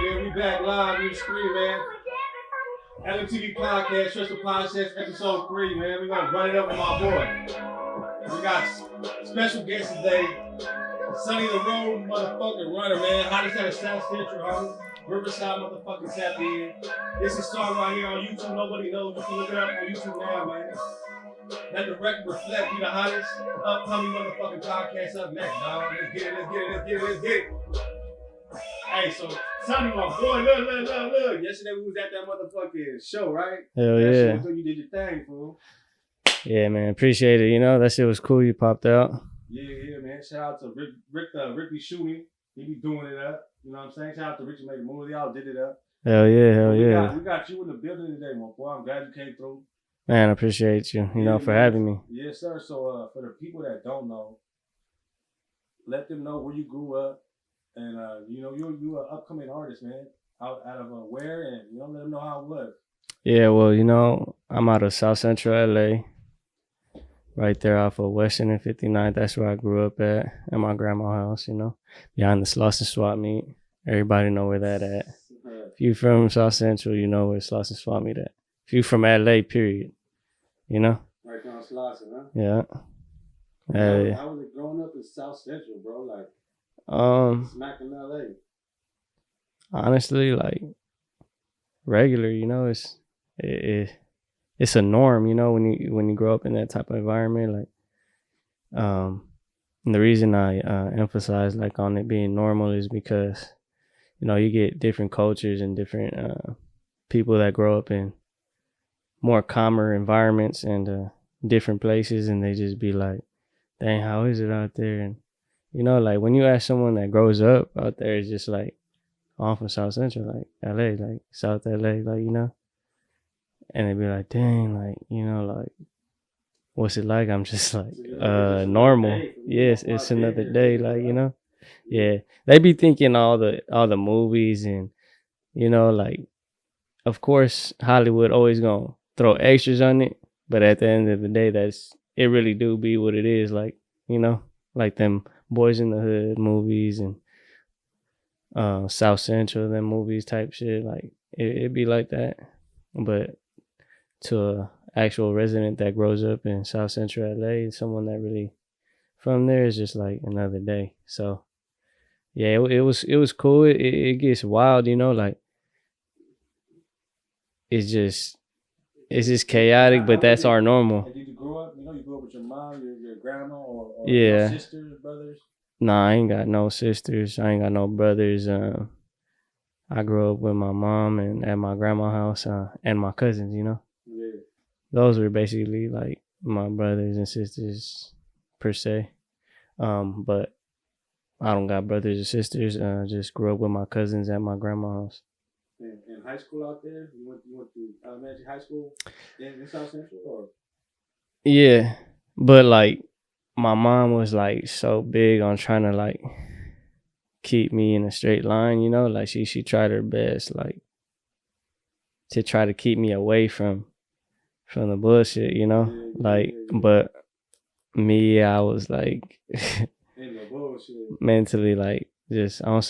man. We back live in the screen, man. Lmtv podcast, Trust the Podcast, episode 3, man. We gonna run it up with my boy. We got special guest today, Sonny the Road motherfucking runner, man. Hottest out of South Central, homie. Riverside motherfucking tap in. This is song right here on YouTube. Nobody knows. You can look it up on YouTube now, man. Let the record reflect. Be the hottest upcoming motherfucking podcast up next, dog. Let's get it. Hey, so Sonny, my boy, look. Yesterday we was at that motherfucking show, right? Hell yeah. That shit, you did your thing, fool. Yeah, man, appreciate it. You know, that shit was cool. You popped out. Yeah, man. Shout out to Ricky Shooting. He be doing it up. You know what I'm saying? Shout out to Richie made the movie. Y'all did it up. Hell yeah. We got you in the building today, my boy. I'm glad you came through. Man, I appreciate you, for having me. Yes, sir. So for the people that don't know, let them know where you grew up. And, you're an upcoming artist, man. Out of where, and, let them know how it was. Yeah, well, I'm out of South Central LA. Right there off of Western and 59th. That's where I grew up at my grandma's house, behind the Slauson Swap Meet. Everybody know where that at. If you from South Central, you know where Slauson Swap Meet at. If you from LA, period, Right down Slauson, huh? Yeah. How was it growing up in South Central, bro? Like, smack in LA. Honestly, like, regular, it's a norm, when you grow up in that type of environment. Like, and the reason I emphasize like on it being normal is because, you get different cultures and different people that grow up in more calmer environments and different places, and they just be like, dang, how is it out there? And like when you ask someone that grows up out there, it's just like, oh, I'm from South Central, like LA, like South LA, like, and they be like, dang, like, like, what's it like? I'm just like, normal. Yes, it's another day, like, yeah. They be thinking all the movies and, like, of course, Hollywood always gonna throw extras on it, but at the end of the day, it really do be what it is, like, like them Boys in the Hood movies and South Central, them movies type shit, like, it be like that. But to a actual resident that grows up in South Central LA, someone that really from there is just like another day. So yeah, it was cool. It gets wild, like it's just chaotic, but that's our normal. Did you grow up? You grew up with your mom, your grandma, or yeah, your sisters, brothers? Nah, I ain't got no sisters. I ain't got no brothers. I grew up with my mom and at my grandma's house and my cousins. Yeah. Those were basically like my brothers and sisters per se. But I don't got brothers or sisters. Just grew up with my cousins at my grandma's house. In high school out there, you went to elementary high school in South Central, or? Yeah, but like my mom was like so big on trying to like keep me in a straight line, like she tried her best like to try to keep me away from the bullshit, like, but me, I was like in the bullshit. Mentally like just on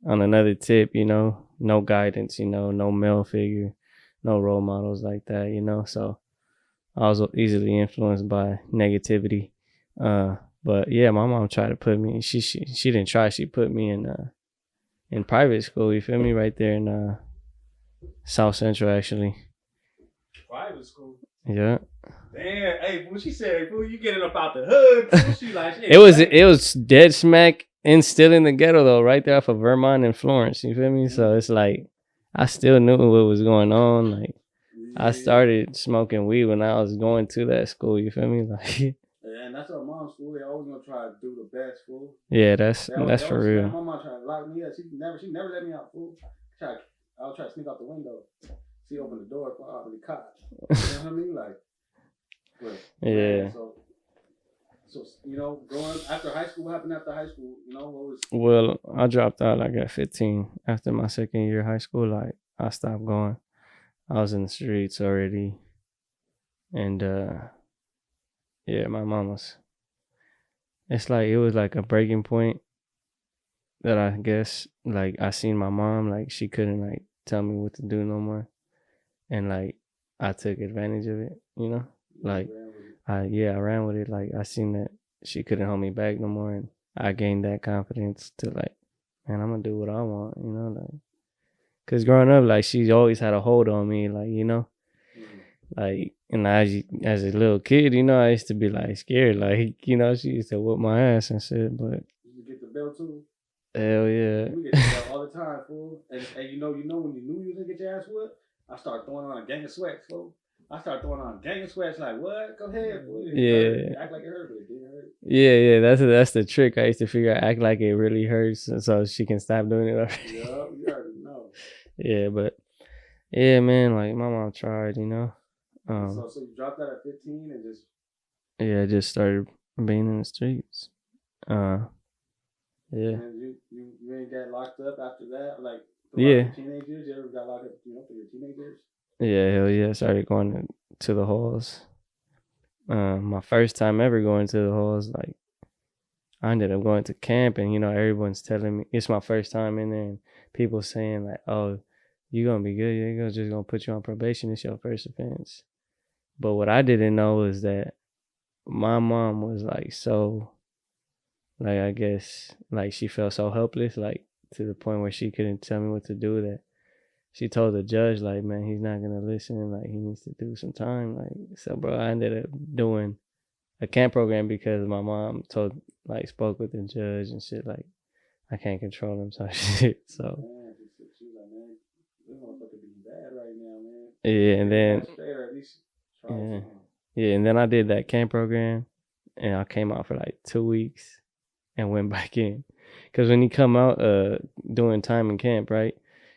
another tip, no guidance, no male figure, no role models like that, so I was easily influenced by negativity. But yeah, my mom tried to put me, she didn't try, she put me in private school, you feel me, right there in South Central actually. Private school? Yeah. Damn, hey, when she said, "Fool, you getting up out the hood," she like, it was dead smack and still in the ghetto though, right there off of Vermont and Florence. You feel me? So it's like I still knew what was going on. Like I started smoking weed when I was going to that school. You feel me? Like, and that's our mom's school. They always gonna try to do the best, fool. Yeah, that's for real. My mom tried to lock me up. She never let me out, fool. I'll try to sneak out the window. She opened the door for I really caught. You know what I mean? Like, but, yeah. Man, so going after high school, what happened after high school? What was? Well, I dropped out like at 15 after my second year of high school. Like I stopped going. I was in the streets already, and yeah, my mom was. It's like it was like a breaking point that I guess like I seen my mom like she couldn't like tell me what to do no more, and like I took advantage of it, you know. Like I ran with it. Like I seen that she couldn't hold me back no more, and I gained that confidence to like, man, I'm gonna do what I want, you know, like. Cause growing up, like she always had a hold on me, like you know, like and as a little kid, you know, I used to be like scared, like you know, she used to whoop my ass and shit, but You get the belt too. hell yeah. We get the belt all the time, fool. And you know when you knew you was gonna get your ass whooped, I started throwing on a gang of sweats, fool. I started throwing on a gang of sweats, like what? Go ahead, fool. Yeah. Act like it hurt, but it didn't hurt. Yeah, that's the trick. I used to figure out act like it really hurts so she can stop doing it already. Yeah, you already know. Yeah, but yeah, man, like my mom tried, you know. So you dropped that at 15 and just I just started being in the streets. Yeah. And you ain't got locked up after that, like Yeah. Teenage years. You ever got locked up, for your teenage years? Yeah, hell yeah. I started going to the halls. My first time ever going to the halls, like I ended up going to camp, and you know everyone's telling me it's my first time in there, and people saying like, "Oh, you gonna be good. You're just gonna put you on probation. It's your first offense." But what I didn't know was that my mom was like so, like I guess like she felt so helpless, like to the point where she couldn't tell me what to do. That she told the judge like, "Man, he's not gonna listen. Like he needs to do some time." Like so, bro, I ended up doing a camp program because my mom spoke with the judge and shit. Like I can't control him, so shit. So man, she was like, man, this motherfucker be bad right now, man. yeah, and then and then I did that camp program, and I came out for like 2 weeks and went back in. Cause when you come out doing time in camp, right,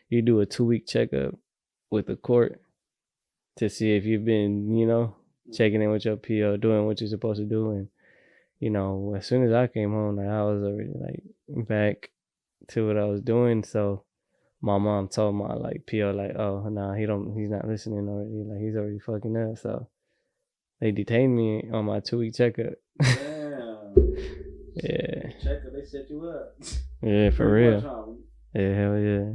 you do a 2 week checkup with the court to see if you've been, you know, checking in with your PO, doing what you're supposed to do, and you know, as soon as I came home, like I was already like back to what I was doing. So my mom told my like PO like, oh nah, he's not listening already. Like he's already fucking up. So they detained me on my 2 week checkup. Damn. Yeah. Checkup, they set you up. Yeah, for real. Yeah, hell yeah.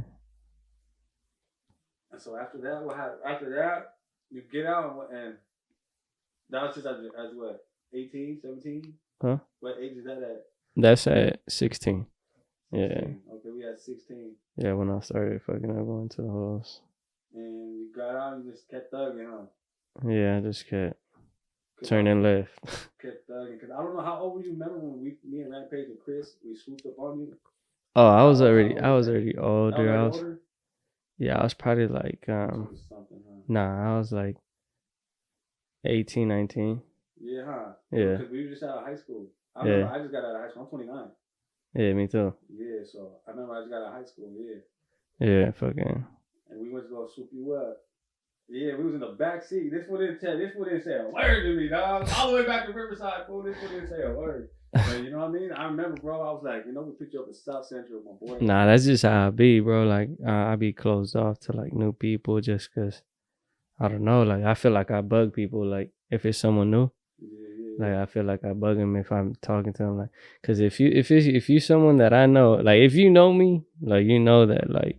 And so after that, what happened? After that, you get out and that was just as what, 18, 17? Huh? What age is that at? That's at 16. 16. Yeah. Okay, we had 16. Yeah, when I started fucking up going to the halls. And you got out and just kept thugging, huh? Yeah, I just kept turning left. Kept thugging. Because I don't know how old were you. Remember when me and Rampage and Chris, we swooped up on you? Oh, I was already older. Older? Yeah, I was probably like Nah, I was like 18, 19. Yeah, huh? Yeah. Because we were just out of high school. I remember I just got out of high school. I'm 29. Yeah, me too. Yeah, so I remember I just got out of high school, yeah. Yeah, fucking. And we went to go swoop you up. Yeah, we was in the back seat. This one didn't say a word to me, dog. All the way back to Riverside, fool. This one didn't say a word. But you know what I mean? I remember, bro, I was like, we picked you up at South Central with my boy. Nah, that's just how I be, bro. Like, I be closed off to, like, new people just because, I don't know. Like, I feel like I bug people, like, if it's someone new. Like, I feel like I bug them if I'm talking to them. Like, because if you someone that I know, like, if you know me, like, you know that, like,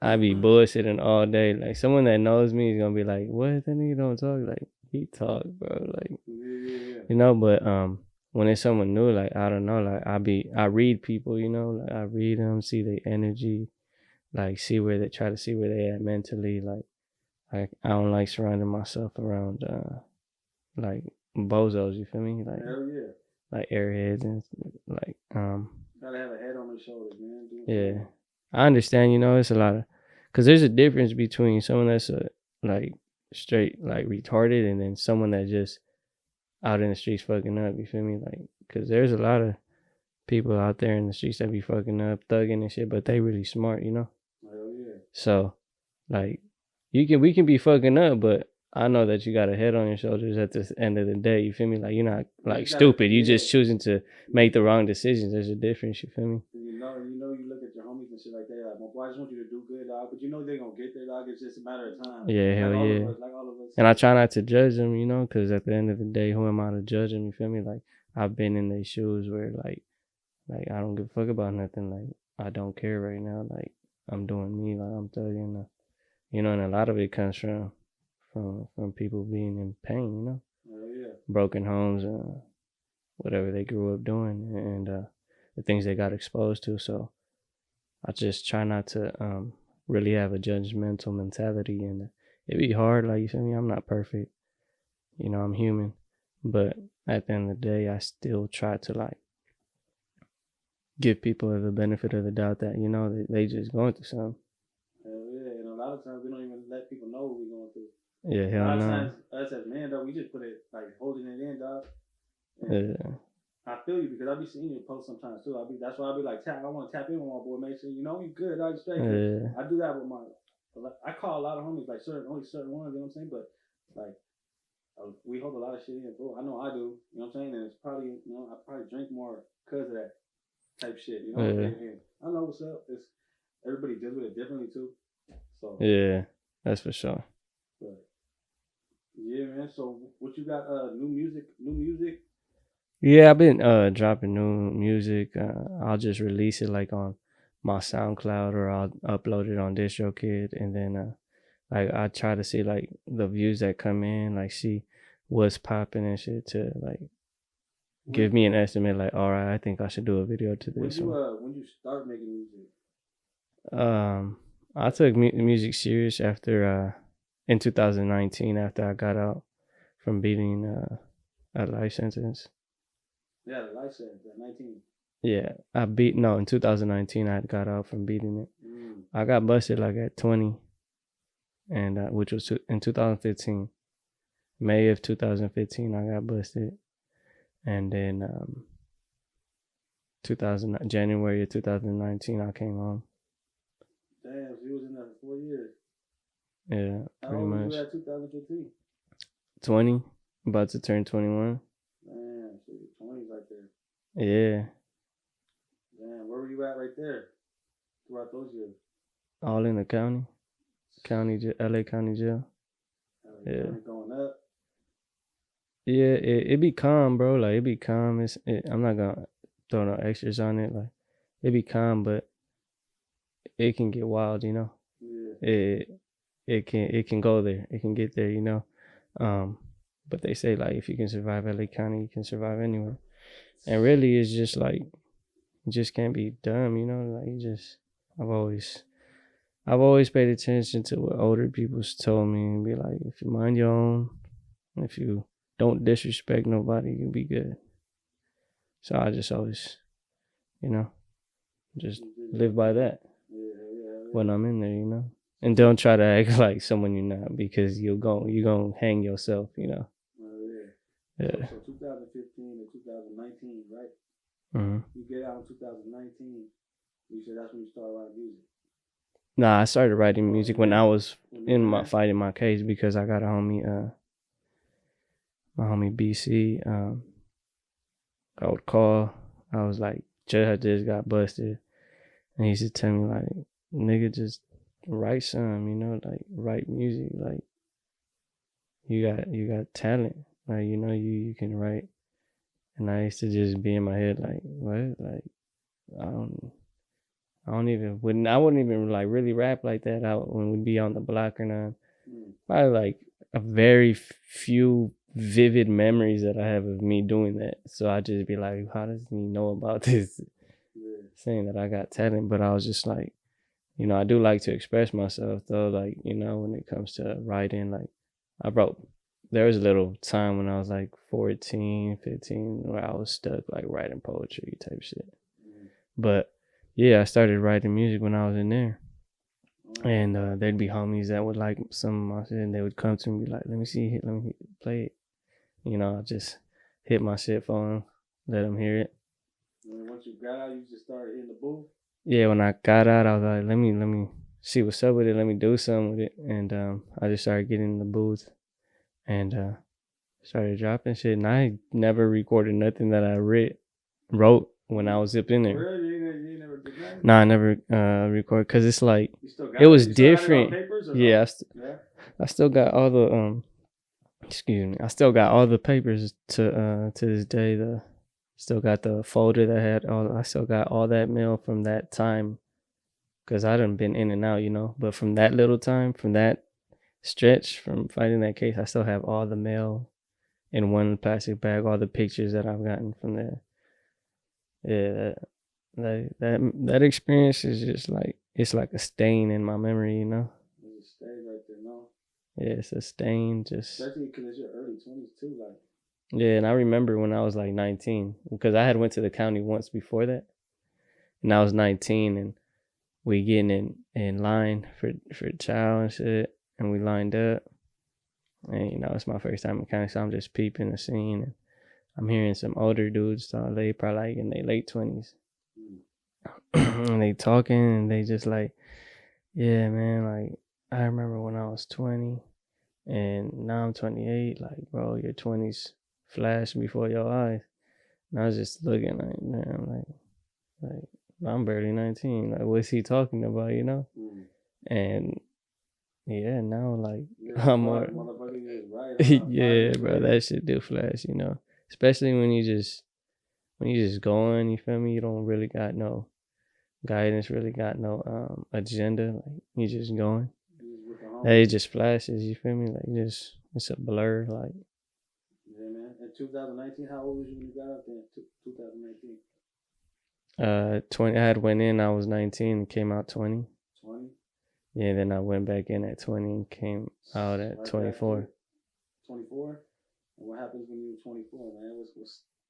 I be bullshitting all day. Like, someone that knows me is gonna be like, what? That nigga don't talk? Like, he talk, bro. Like, you know, but when it's someone new, like, I don't know, like, I read people, you know, like, I read them, see their energy, like, try to see where they at mentally. Like, I don't like surrounding myself around, like, bozos, you feel me? Like, hell yeah. Like, airheads and, like, gotta have a head on my shoulders, man. Yeah. I understand, you know, it's a lot of, because there's a difference between someone that's like straight, like retarded, and then someone that's just out in the streets fucking up, you feel me? Like, because there's a lot of people out there in the streets that be fucking up, thugging and shit, but they really smart, you know? Hell yeah. So, like, we can be fucking up, but I know that you got a head on your shoulders at the end of the day, you feel me? Like, you're not, like, stupid. You just choosing to make the wrong decisions. There's a difference, you feel me? You look at your homies and shit like that, like, my boy, I just want you to do good, dog. But you know they're gonna get there, dog. It's just a matter of time. Yeah, hell yeah. Like all of us. And I try not to judge them, you know, because at the end of the day, who am I to judge them, you feel me? Like, I've been in their shoes where, like, Like I don't give a fuck about nothing. Like I don't care right now. Like I'm doing me. Like I'm thugging. You know, and a lot of it comes from people being in pain. You know, Yeah. broken homes, whatever they grew up doing, and the things they got exposed to. So I just try not to really have a judgmental mentality, and it be hard. Like you feel me? I'm not perfect. You know, I'm human, but at the end of the day, I still try to like give people the benefit of the doubt that you know they just going through something. Hell yeah, and a lot of times we don't even let people know what we're going through. Yeah, A hell lot of no. times, us as men, though, we just put it like holding it in, dog. And Yeah, I feel you because I be seeing your posts sometimes too. That's why I be like, I want to tap in with my boy, make sure you know he's good, I straight. yeah, I do that with I call a lot of homies like only certain ones, you know what I'm saying? But like we hold a lot of shit in, bro. I know I do, you know what I'm saying? And it's probably, you know, I probably drink more because of that type shit, you know. yeah, And I know what's up. It's everybody deals with it differently too. So yeah. That's for sure. but yeah, man. So what you got? New music. Yeah, I've been dropping new music. I'll just release it like on my SoundCloud or I'll upload it on DistroKid, and then like I try to see like the views that come in, like see what's popping and shit to like give me an estimate. Like, all right, I think I should do a video to this one. When you start making music? I took music serious after in 2019 after I got out from beating a life sentence. Yeah, the life sentence at 19. Yeah, in 2019 I got out from beating it. Mm. I got busted like at 20, and which was in 2015. May of 2015 I got busted, and then January of 2019 I came home. Damn, so you was in there for 4 years. Yeah, pretty much. How old was you at 2015? 20, about to turn 21. Man, so you're 20 right there. Yeah. Damn, where were you at right there throughout those years? All in the county, LA County Jail. Yeah. Going up. Yeah, it be calm, bro. Like it be calm. I'm not gonna throw no extras on it. Like it be calm, but it can get wild, you know. Yeah. It can go there. It can get there, you know. But they say like if you can survive LA County, you can survive anywhere. And really, it's just like you just can't be dumb, you know. Like you just, I've always paid attention to what older people's told me and be like, if you mind your own, if you don't disrespect nobody, you'll be good. So I just always, you know, just live by that when I'm in there, you know. And don't try to act like someone you're not because you're gonna hang yourself, you know. Yeah. So 2015 and 2019, right? Mm-hmm. You get out in 2019. You said that's when you started writing music. Nah, I started writing music when I was fighting my case because I got a homie, my homie BC. I would call. I was like, Judge just got busted, and he used to tell me like, nigga, just write some, you know, like write music, like you got talent, like you know you can write. And I used to just be in my head like, what, like I wouldn't even like really rap like that out when we'd be on the block or not. Probably like a very few vivid memories that I have of me doing that. So I just be like, how does he know about this? Saying that I got talent, but I was just like, you know, I do like to express myself though. Like, you know, when it comes to writing, like there was a little time when I was like 14, 15 where I was stuck like writing poetry type shit. But yeah, I started writing music when I was in there. And there'd be homies that would like some of my shit and they would come to me and be like, let me play it. You know, I just hit my shit for them, let them hear it. And once you got out, you just started in the booth? Yeah, when I got out, I was like, let me see what's up with it. Let me do something with it. And I just started getting in the booth and started dropping shit. And I never recorded nothing that I wrote when I was up in there. Really? You never did that? Nah, I never recorded because it's like it was different. Yeah, I still got all the excuse me. I still got all the papers to this day. Still got the folder that had I still got all that mail from that time. Cause I done been in and out, you know. But from that little time, from that stretch, from fighting that case, I still have all the mail in one plastic bag, all the pictures that I've gotten from there. Yeah, that experience is just like, it's like a stain in my memory, you know. It's a stain right there, no. Yeah, it's a stain. Just especially because it's your early 20s too, like. Yeah, and I remember when I was like 19, because I had went to the county once before that, and I was 19, and we getting in line for child and shit, and we lined up, and you know it's my first time in county, so I'm just peeping the scene, and I'm hearing some older dudes talk. They probably like in their late 20s, and they talking, and they just like, yeah, man, like I remember when I was 20, and now I'm 28. Like, bro, your 20s flashed before your eyes. And I was just looking like, man, like I'm barely 19. Like, what's he talking about, you know? And yeah, now like I'm more. Yeah, bro, that shit do flash, you know. Especially when you just going, you feel me? You don't really got no guidance, really got no agenda. Like you just going. It just flashes, you feel me? Like it's a blur, like. Yeah, man. In 2019, how old was you when you got out there in 2019? 20. I had went in, I was 19 and came out 20. 20? Yeah, then I went back in at 20 and came out at 24. 24? And what happens when you're 24, man?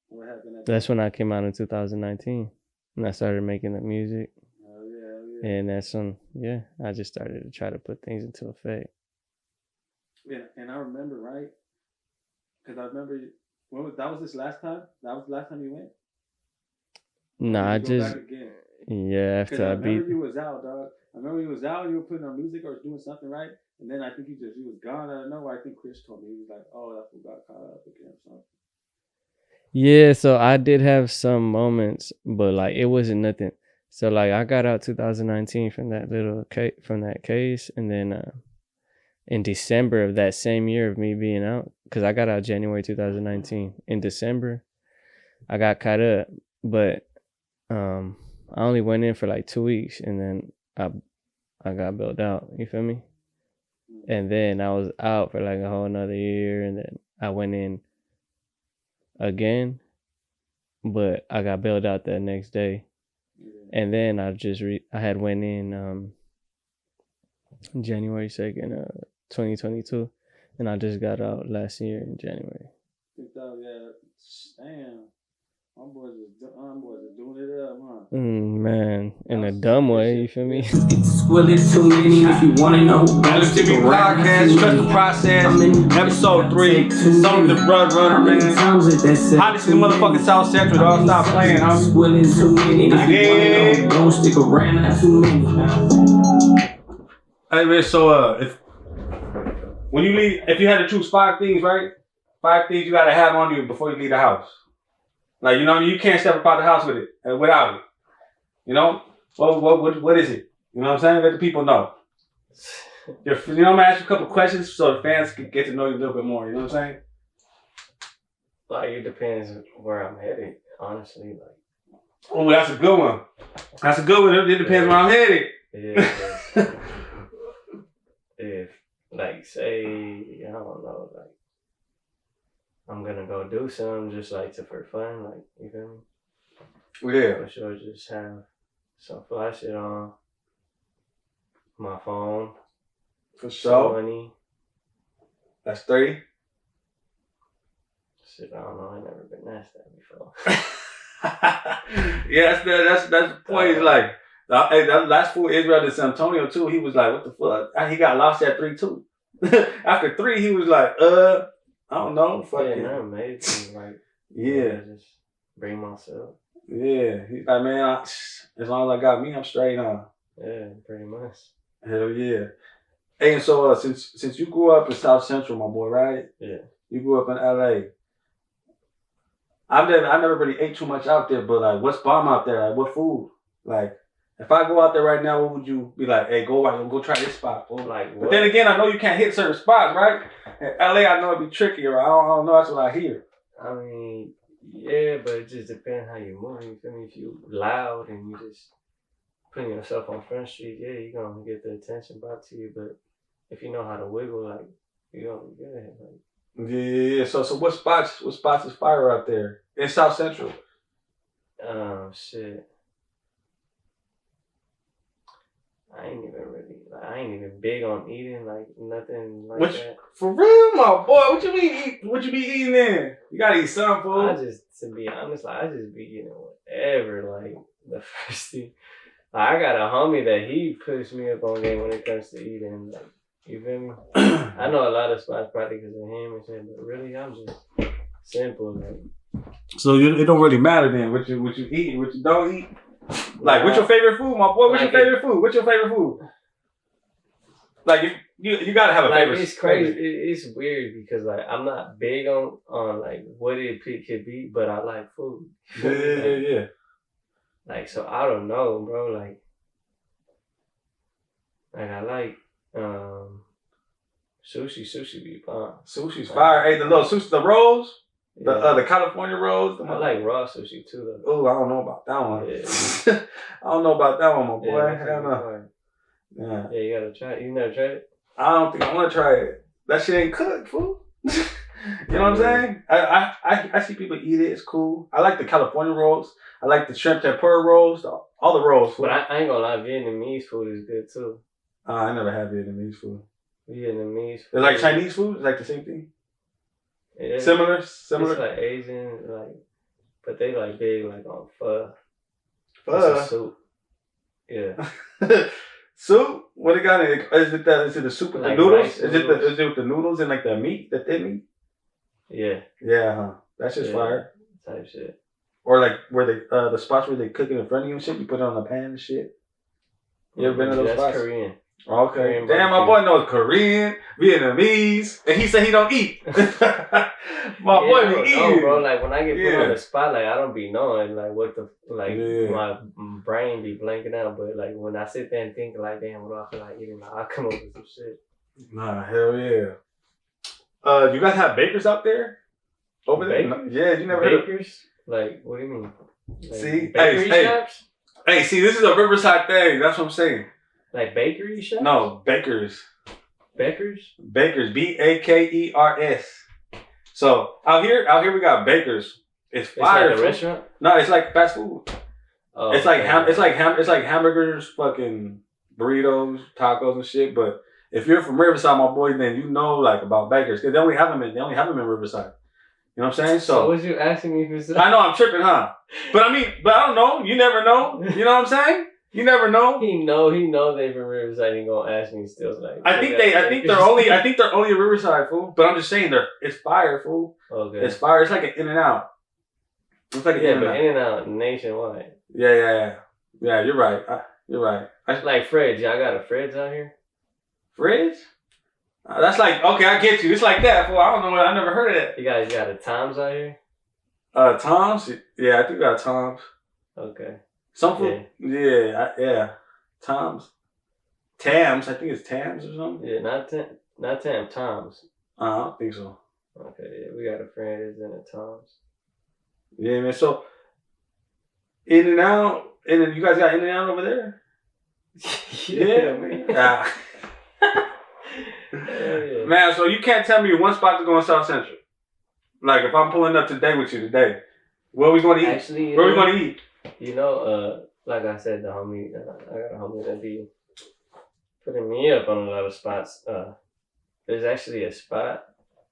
What happened? That's when I came out in 2019. And I started making the music. Oh, yeah. And that's when, I just started to try to put things into effect. Yeah, and I remember, right? Because I remember, that was this last time? That was the last time you went? Nah, I just, after I beat. I remember you was out, dog. I remember you was out and you were putting on music or doing something, right? And then I think you was gone out of nowhere. I think Chris told me, he was like, oh, that fool got caught up again or something. Yeah, so I did have some moments, but like it wasn't nothing. So like I got out 2019 from that case, and then in December of that same year of me being out, because I got out January 2019. In December, I got caught up, but I only went in for like 2 weeks, and then I got bailed out. You feel me? And then I was out for like a whole another year, and then I went in again, but I got bailed out the next day. And then I had went in January 2nd, 2022, and I just got out last year in January. Damn. My boys are doing it up, huh? Man, in a dumb way, you feel me? Squilling too many if you wanna know. Lmtv podcast, Trust the Process, episode 3, Sonny the Roadrunner, man. Hottest in the motherfucking South Central, dog. Stop playing, huh? Squilling too many if you wanna know. Don't stick around, not too many. Hey, man, so when you leave, if you had to choose 5 things, right? 5 things you gotta have on you before you leave the house. Like, you know, you can't step out the house with it, without it. You know? What is it? You know what I'm saying? Let the people know. You know, I'm gonna ask you a couple questions so the fans can get to know you a little bit more. You know what I'm saying? Like, it depends where I'm headed, honestly. Like, oh, that's a good one. That's a good one. It depends where I'm headed. Yeah. If, like, say, I don't know, like, I'm gonna go do something just like for fun, like, you feel me? Yeah. For sure, just have some fly shit on my phone. For sure. Money. That's 3. Shit, I don't know. I never been asked that before. Yeah, that's the point. He's like, hey, that last fool Israel to San Antonio too. He was like, what the fuck? He got lost at 3 too. After 3, he was like, I don't know. Fuck yeah, not amazing. Like, yeah, just bring myself. Yeah, he's like, man, as long as I got me, I'm straight, huh? Yeah, pretty much. Hell yeah. Hey, and so since you grew up in South Central, my boy, right? Yeah. You grew up in LA. I never really ate too much out there, but like, what's bomb out there? Like, what food? Like, if I go out there right now, what would you be like? Hey, go try this spot. Like, but then again, I know you can't hit certain spots, right? In LA, I know it'd be trickier. I don't know. That's what I hear. I mean, Yeah, but it just depends how you move. You feel me? If you loud and you just putting yourself on Front Street, yeah, you're gonna get the attention brought to you. But if you know how to wiggle, like you gonna be good. Like, Yeah. So what spots is fire out there in South Central? shit. I ain't even big on eating, like nothing like that. For real, my boy? What you mean eat? What you be eating in? You gotta eat some food. To be honest, like, I just be eating whatever. Like the first thing, like, I got a homie that he puts me up on game when it comes to eating. Like, you feel me? I know a lot of spots probably because of him and shit, but really, I'm just simple. Like, So it don't really matter then what you eat, what you don't eat. Like, what's your favorite food, my boy? What's your favorite food? What's your favorite food? Like, you gotta have a favorite. It's crazy. It's weird because like I'm not big on like what it could be, but I like food. Yeah. Like, so I don't know, bro. Like I like sushi. Sushi be fun. Sushi's fire. Hey, the little sushi, the rolls, the California rolls. I like raw sushi too, though. Oh, I don't know about that one. Yeah. I don't know about that one, my boy. Yeah, Hell no. Yeah, you gotta try it. You never tried it? I don't think I want to try it. That shit ain't cooked, fool. You know what I'm saying? I see people eat it. It's cool. I like the California rolls. I like the shrimp tempura rolls. All the rolls. Fool. But I ain't gonna lie, Vietnamese food is good too. I never had Vietnamese food. Vietnamese food. It's like Chinese food. It's like the same thing. Yeah. Similar. It's like Asian, like, but they like big like on pho. Pho. Soup. Yeah. Soup? What it got in it? Is it the soup with like the noodles? Is it with the noodles and like the meat, the thin meat? Yeah. Yeah, huh? That's just fire. Type shit. Or like where they the spots where they cook it in front of you and shit, you put it on the pan and shit. You ever been to those spots? That's Korean. Okay. Korean damn, my boy knows Korean, Vietnamese, and he said he don't eat. My boy be eating. No, bro, like when I get put on the spot, like I don't be knowing like what the my brain be blanking out. But like when I sit there and think like, damn, what do I feel like eating? Like, I'll come up with some shit. Nah, hell yeah. You guys have bakers out there? Over there? Bakers? Yeah, you never bakers? heard of... Like, what do you mean? Like, see, bakery shops? Hey, see, this is a Riverside thing. That's what I'm saying. Like bakery shops? No, bakers. Bakers? Bakers. Bakers. So out here we got bakers. It's fire. It's like a restaurant? No, it's like fast food. Oh, it's like it's like hamburgers, fucking burritos, tacos and shit. But if you're from Riverside, my boy, then you know like about bakers because they only have them in Riverside. You know what I'm saying? So what you asking me for? I know I'm tripping, huh? But I don't know. You never know. You know what I'm saying? You never know. He know they from Riverside. He gonna ask me still like. I think they're only a Riverside, fool. But I'm just saying it's fire, fool. Okay. It's fire. It's like an In-N-Out. It's like an In-N-Out. But In-N-Out nationwide. Yeah. You're right. You're right. Like Fred's. Y'all got a Fred's out here? Fred's? That's like, okay, I get you. It's like that, fool. I don't know. I never heard of that. You guys got a Tom's out here? Tom's? Yeah, I think we got Tom's. Okay. Something. Yeah. Tom's. Tams. I think it's Tams or something. Yeah, not Tam. Tom's. I don't think so. Okay, yeah, we got a Fred's and a Tom's. Yeah, man. So, In-N-Out, and then you guys got In-N-Out over there? Yeah, man. Yeah. Man, so you can't tell me one spot to go in South Central. Like if I'm pulling up today with you today, where we going to eat? Actually, where we going to eat? You know, like I said, I got a homie that be putting me up on a lot of spots. There's actually a spot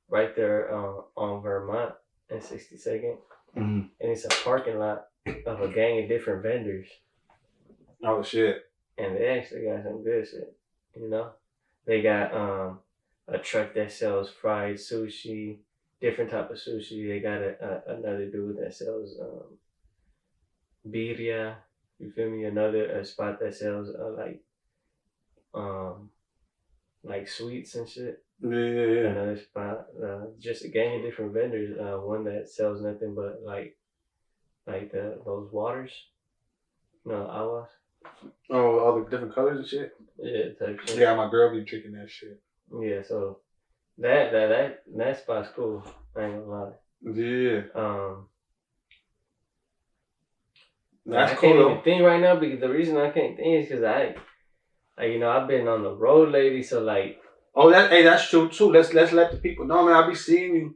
right there on Vermont and 62nd, and it's a parking lot of a gang of different vendors. Oh shit! And they actually got some good shit. You know, they got a truck that sells fried sushi, different type of sushi. They got another dude that sells birria. You feel me? Another spot that sells like sweets and shit. Yeah. Another spot, just a gang of different vendors. One that sells nothing but like those waters. No, aguas. Oh, all the different colors and shit. Yeah, type shit. Yeah, my girl be drinking that shit. Yeah, so that spot's cool. I ain't gonna lie. Yeah. That's cool. I can't even think right now because the reason I can't think is because I've been on the road lately, so like. Oh, that's true too. Let's let the people know, man. I be seeing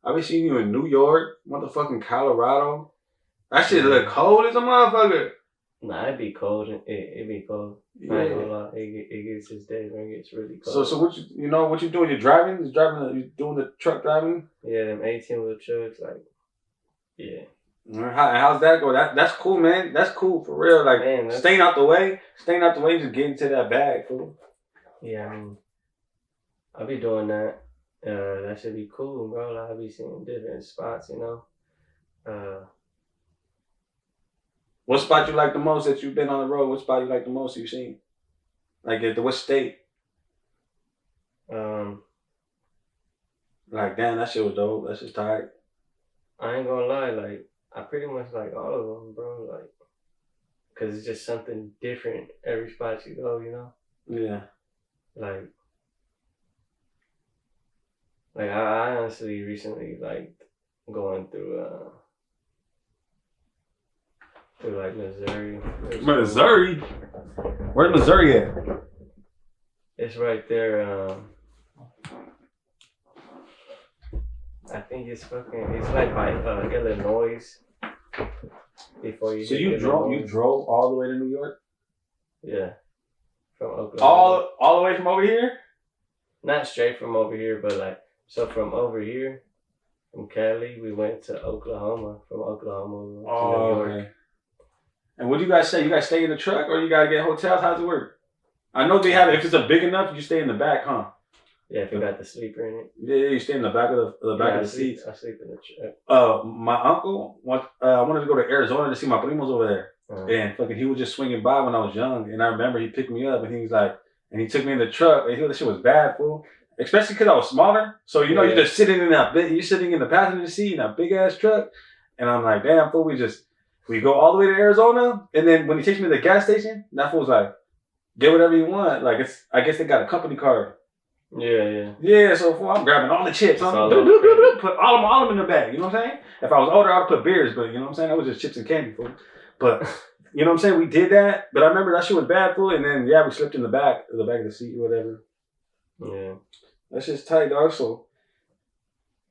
you in New York, motherfucking Colorado. That shit look cold as a motherfucker. Nah, it be cold. It be cold. Yeah. I ain't gonna lie. It gets its days when it gets really cold. So what you doing? You driving? You doing the truck driving? Yeah, them 18-wheel trucks, like, yeah. How's that go? That's cool, man. That's cool for real. Like, man, staying out the way, just getting to that bag, fool. Yeah, I mean, I'll be doing that. That should be cool, bro. Like, I'll be seeing different spots, you know. What spot you like the most that you've been on the road? What spot you like the most you've seen? Like at what state? Like, damn, that shit was dope. That shit's tight. I ain't gonna lie, like, I pretty much like all of them, bro. Like, cause it's just something different every spot you go, you know? Yeah. Like I honestly recently like going through like Missouri. Missouri? Where's Missouri at? It's right there. I think it's like by Illinois. Before you. So you drove all the way to New York? Yeah. From Oklahoma. All the way from over here? Not straight from over here, but like, so from over here, from Cali, we went to Oklahoma. From Oklahoma to New York. Okay. And what do you guys say? You guys stay in the truck or you gotta get hotels? How's it work? I know they have it. If it's a big enough, you stay in the back, huh? Yeah, if you got the sleeper in it. Yeah, you stay in the back of the seats. I sleep in the truck. My uncle wanted to go to Arizona to see my primos over there. And fucking he was just swinging by when I was young. And I remember he picked me up and he was like, and he took me in the truck. And he that shit was bad, fool. Especially because I was smaller. So, you know, you're just sitting in you're sitting in the passenger seat in a big ass truck. And I'm like, damn, fool, we go all the way to Arizona. And then when he takes me to the gas station, that fool's like, get whatever you want. Like, I guess they got a company card. Yeah, so fool, I'm grabbing all the chips. Put all of them in the bag. You know what I'm saying? If I was older, I'd put beers, but you know what I'm saying? That was just chips and candy, fool. But you know what I'm saying? We did that, but I remember that shit was bad, fool. And then we slipped in the back of the seat or whatever. Yeah, that's just tight, dog. So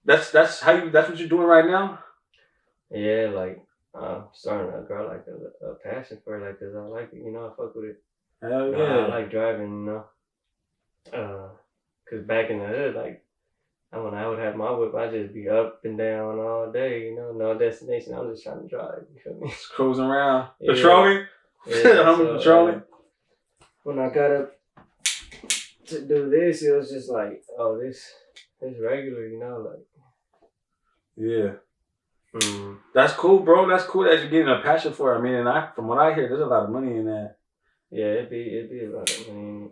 that's what you're doing right now. Yeah, like I'm starting to grow like a passion for it, like, cause I like it. You know, I fuck with it. Hell yeah. I like driving. You know, cause back in the hood, like, when I would have my whip, I'd just be up and down all day, you know, no destination. I'm just trying to drive, you feel me? Just cruising around. Yeah. Patrolling? Yeah, I'm patrolling. When I got up to do this, it was just like, oh, this regular, you know, like. Yeah. That's cool, bro. That's cool that you're getting a passion for it. I mean, and from what I hear, there's a lot of money in that. Yeah, it'd be a lot of money in it.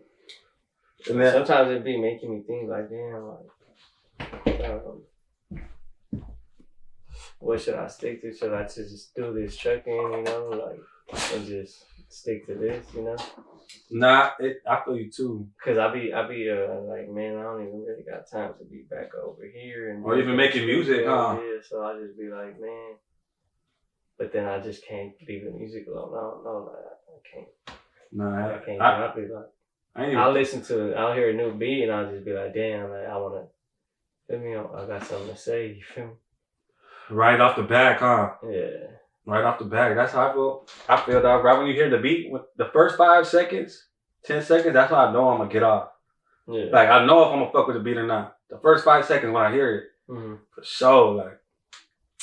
And then, sometimes it'd be making me think like, damn, like, what should I stick to? Should I just do this trucking, you know, like, and just stick to this, you know? Nah, I feel you too. Cause I be like, man, I don't even really got time to be back over here or even making music, huh? Yeah, so I just be like, man. But then I just can't leave the music alone. I don't know, like, I can't. Nah, I can't. I'll be like. I'll listen to it. I'll hear a new beat and I'll just be like, damn, like, I want to, feel me? I got something to say, you feel me? Right off the back, huh? Yeah. Right off the back. That's how I feel. I feel that right when you hear the beat, with the first 5 seconds, 10 seconds, that's how I know I'm going to get off. Yeah. Like, I know if I'm going to fuck with the beat or not. The first 5 seconds when I hear it, for sure, like.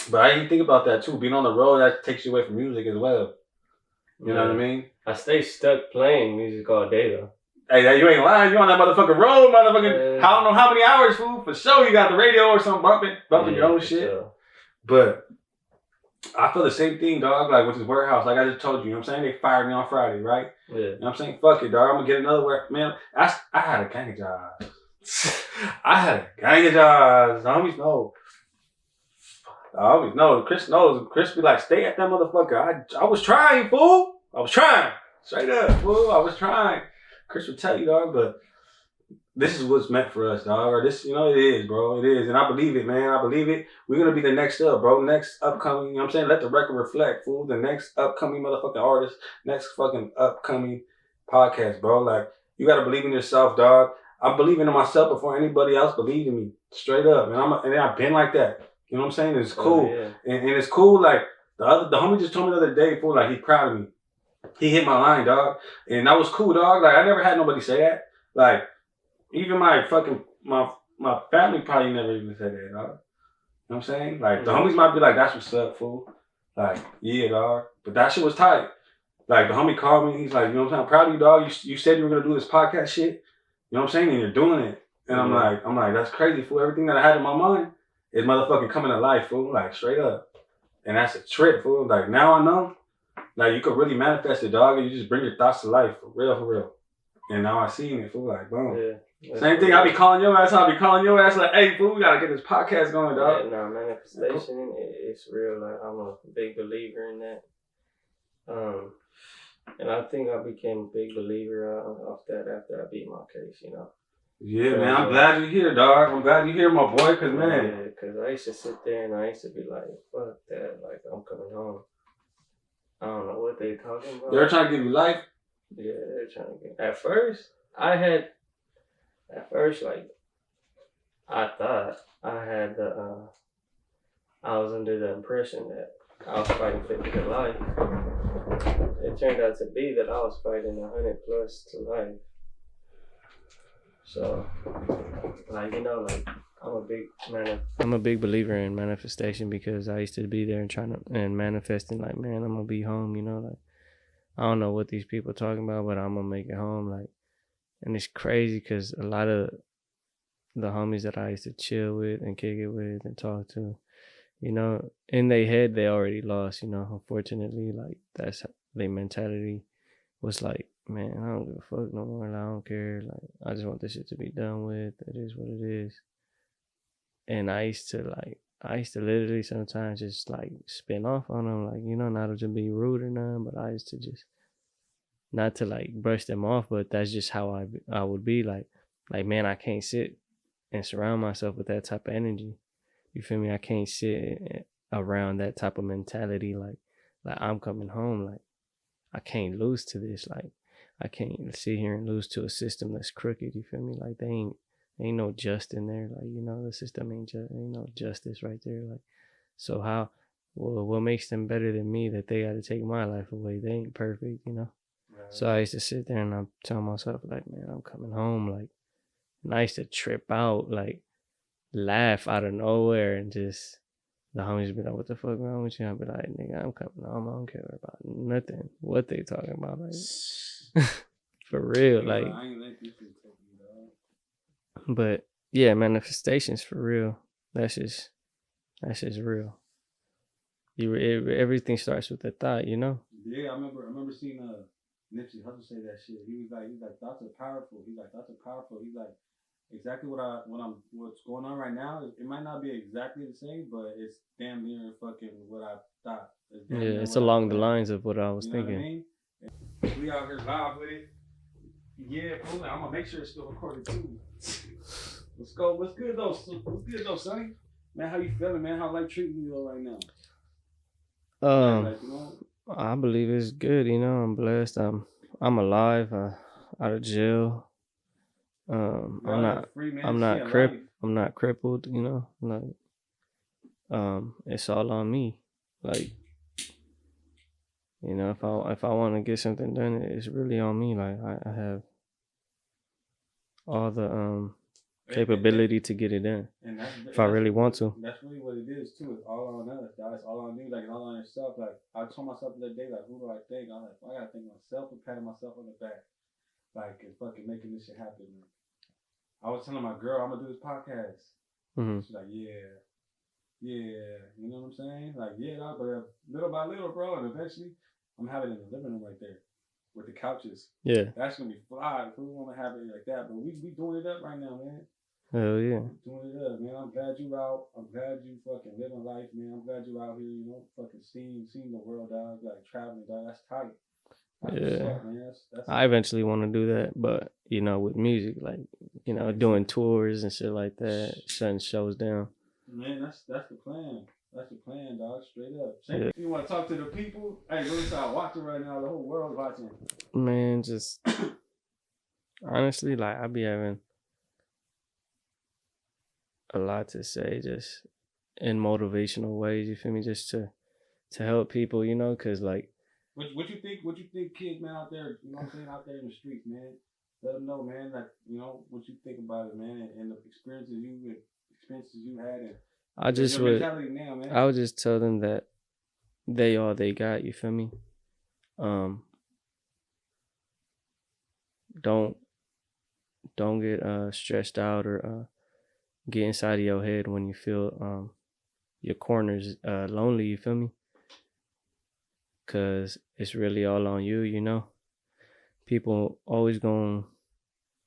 But I didn't think about that too. Being on the road, that takes you away from music as well. You know what I mean? I stay stuck playing music all day, though. Hey, you ain't lying. You on that motherfucking road, motherfucking. I don't know how many hours, fool. For sure, you got the radio or something bumping your own shit. Sure. But I feel the same thing, dog. Like with this warehouse, like I just told you. You know what I'm saying? They fired me on Friday, right? Yeah. You know what I'm saying? Fuck it, dog. I'm gonna get another work. Man, I had a gang of jobs. I had a gang of jobs. The homies know. I always know. Chris knows. Chris be like, stay at that motherfucker. I was trying, fool. I was trying. Straight up, fool. I was trying. Chris would tell you, dog, but this is what's meant for us, dog. Or this, you know, it is, bro. It is. And I believe it, man. I believe it. We're going to be the next up, bro. Next upcoming, you know what I'm saying? Let the record reflect, fool. The next upcoming motherfucking artist, next fucking upcoming podcast, bro. Like, you got to believe in yourself, dog. I'm believing in myself before anybody else believed in me. Straight up. And I've been like that. You know what I'm saying? It's cool. Yeah. And it's cool, like, the homie just told me the other day, fool, like, he's proud of me. He hit my line, dog. And that was cool, dog. Like, I never had nobody say that. Like, even my fucking, my family probably never even said that, dog. You know what I'm saying? Like, the homies might be like, that's what's up, fool. Like, yeah, dog. But that shit was tight. Like, the homie called me. He's like, you know what I'm saying? I'm proud of you, dog. You said you were going to do this podcast shit. You know what I'm saying? And you're doing it. And I'm like, that's crazy, fool. Everything that I had in my mind is motherfucking coming to life, fool. Like, straight up. And that's a trip, fool. Like, now I know. Like, you could really manifest it, dog. And you just bring your thoughts to life. For real, for real. And now I seen it, fool. Like, boom. Yeah. Same thing, I be calling your ass, like, hey, fool, we gotta get this podcast going, dog. Yeah, no, manifestation, it's real. Like, I'm a big believer in that. And I think I became a big believer off that after I beat my case, you know. Yeah, man, I'm glad you're here, dog. I'm glad you're here, my boy, cause man. Yeah, cause I used to sit there and I used to be like, fuck that, like, I'm coming home. I don't know what they talking about. They're trying to give you life? Yeah, they're trying to get. At first, like, I thought I had I was under the impression that I was fighting for life. It turned out to be that I was fighting 100 plus to life. So, like, you know, like, I'm a big believer in manifestation because I used to be there and manifesting, like, man, I'm gonna be home, you know, like, I don't know what these people are talking about, but I'm gonna make it home, like. And it's crazy because a lot of the homies that I used to chill with and kick it with and talk to, you know, in their head, they already lost, you know. Unfortunately, like, that's their mentality was like, man, I don't give a fuck no more. Like, I don't care. Like, I just want this shit to be done with. It is what it is. And I used to literally sometimes just, like, spin off on them, like, you know, not to be rude or nothing, but I used to just, not to, like, brush them off, but that's just how I would be, like, man, I can't sit and surround myself with that type of energy. You feel me? I can't sit around that type of mentality, like I'm coming home, like, I can't lose to this, like, I can't sit here and lose to a system that's crooked, you feel me? Like, they ain't no just in there, like, you know, the system ain't no justice right there, like, so how, well, what makes them better than me that they gotta take my life away? They ain't perfect, you know? So I used to sit there and I'm telling myself, like, man, I'm coming home, like, and I used to trip out, like, laugh out of nowhere, and just, the homies be like, what the fuck wrong with you? I'd be like, nigga, I'm coming home, I don't care about nothing, what they talking about, like, for real, like, but, yeah, manifestations for real, that's just real. Everything starts with a thought, you know? Yeah, I remember seeing Nipsey Hussle say that shit. He was like, thoughts are powerful. He's like, exactly what's going on right now. It might not be exactly the same, but it's damn near fucking what I thought. It's along the lines of what I was thinking. What I mean? We out here live with it. Yeah, cool. I'm gonna make sure it's still recorded too. Let's go. What's good though, Sonny? Man, how you feeling, man? How life treating you right now? I believe it's good, you know. I'm blessed. I'm alive, out of jail. I'm not crippled, you know. Like, it's all on me. Like, you know, if I want to get something done, it's really on me. Like, I have all the capability to get it done. And if I really want to. That's really what it is too. It's all on us, guys. It's all on you. Like, it's all on yourself. Like, I told myself the other day, like, who do I think? I'm like, I gotta think of myself and patting myself on the back, like, and fucking making this shit happen. Like, I was telling my girl, I'm gonna do this podcast. Mm-hmm. She's like, yeah, you know what I'm saying? Like, yeah, but little by little, bro, and eventually, I'm having it in the living room right there with the couches. Yeah, that's gonna be fly. If we want to have it like that, but we doing it up right now, man. Hell yeah. Doing it up, man. I'm glad you out. I'm glad you fucking living life, man. I'm glad you out here, you know, fucking seeing the world, dog. Like, traveling, dog. That's tight. That's Yeah. what's up, man. That's I eventually want to do that, but you know, with music, like, you know, doing tours and shit like that, shutting shows down. man, that's the plan. That's the plan, dog. Straight up. Yeah. You want to talk to the people? Hey, look, I'm watching right now. The whole world's watching. Man, just honestly, like, I be having a lot to say, just in motivational ways. You feel me? Just to help people, you know, cause like, What you think? What you think, kids, man, out there? You know what I'm saying? Out there in the streets, man. Let them know, man. Like, you know what you think about it, man, and the experiences you had, and I just your would, mentality now, man. I would just tell them that they all they got. You feel me? Don't get stressed out or get inside of your head when you feel your corners lonely. You feel me? Cause it's really all on you. You know, people always gonna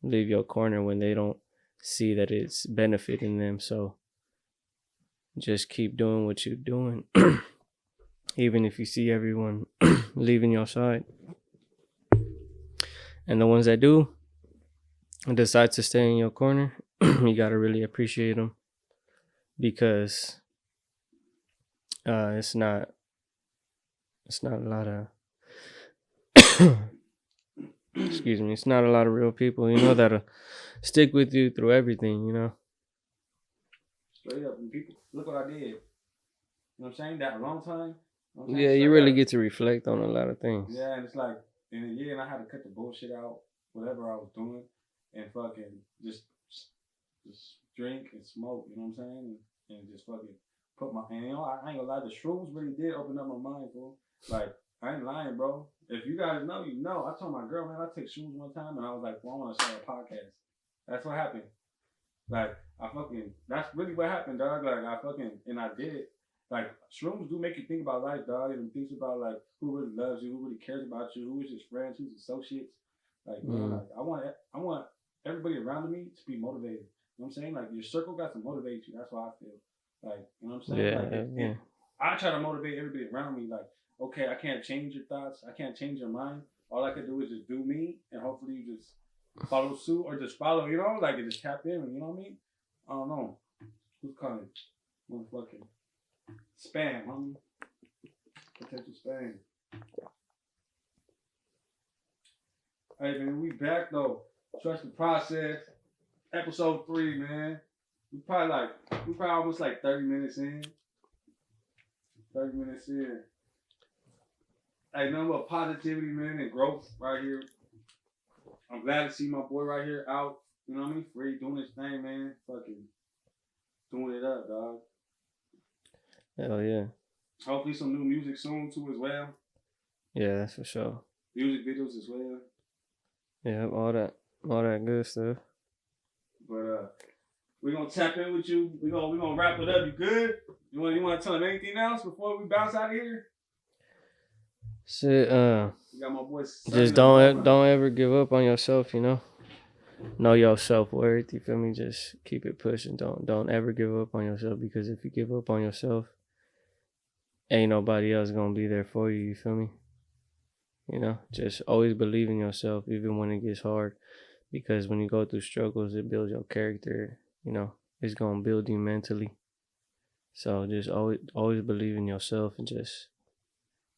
leave your corner when they don't see that it's benefiting them. So just keep doing what you're doing, even if you see everyone leaving your side. And the ones that do decide to stay in your corner, you gotta really appreciate them, because it's not a lot of excuse me, it's not a lot of real people, you know, that'll stick with you through everything, you know. Straight up, and people, look what I did. You know what I'm saying? That a long time. You know Yeah, you really get to reflect on a lot of things. Yeah, and it's like in a year, and I had to cut the bullshit out, whatever I was doing, and fucking just drink and smoke. You know what I'm saying? And just fucking put my, and you know, I ain't gonna lie, the shrooms really did open up my mind, fool. Like, I ain't lying, bro. If you guys know, you know. I told my girl, man, I take shrooms one time, and I was like, well, I want to start a podcast. That's what happened. Like, that's really what happened, dog. Like, and I did it. Like, shrooms do make you think about life, dog, and think about, like, who really loves you, who really cares about you, who is your friends, who's associates. Like, man, like, I want everybody around me to be motivated. You know what I'm saying? Like, your circle got to motivate you. That's what I feel. Like, you know what I'm saying? Yeah, I try to motivate everybody around me. Like, okay, I can't change your thoughts. I can't change your mind. All I can do is just do me, and hopefully you just follow suit or just follow, you know? Like, just tap in, you know what I mean? I don't know. Who's calling? Motherfucking spam, homie. Potential spam. Hey, man, we back, though. Trust the process. Episode 3, man. We probably almost like 30 minutes in. 30 minutes in. Hey, nothing but positivity, man, and growth right here. I'm glad to see my boy right here out. You know what I mean? Free, doing his thing, man. Fucking doing it up, dog. Hell yeah. Hopefully some new music soon, too, as well. Yeah, that's for sure. Music videos as well. Yeah, all that good stuff. But we're gonna tap in with you. We're gonna wrap it up. You good? You wanna tell him anything else before we bounce out of here? Shit, We got my boy Sonny. just don't ever give up on yourself, you know. Know your self-worth, you feel me? Just keep it pushing. Don't ever give up on yourself, because if you give up on yourself, ain't nobody else gonna be there for you, you feel me? You know, just always believe in yourself, even when it gets hard, because when you go through struggles, it builds your character, you know. It's gonna build you mentally. So just always believe in yourself and just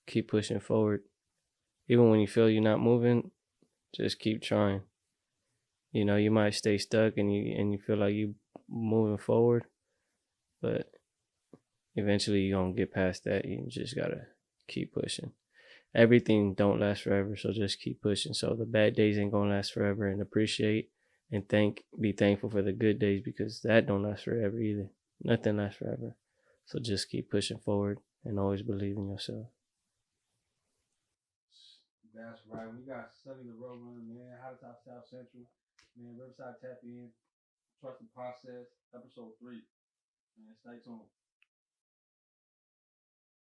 keep pushing forward. Even when you feel you're not moving, just keep trying. You know, you might stay stuck and you feel like you moving forward, but eventually you're gonna get past that. You just gotta keep pushing. Everything don't last forever, so just keep pushing. So the bad days ain't gonna last forever, and appreciate and be thankful for the good days, because that don't last forever either. Nothing lasts forever. So just keep pushing forward and always believe in yourself. That's right. We got Sonny the Roadrunner, man. Hot Top South Central. Man, Riverside Tap In. Trust the Process. Episode 3. Man, stay tuned.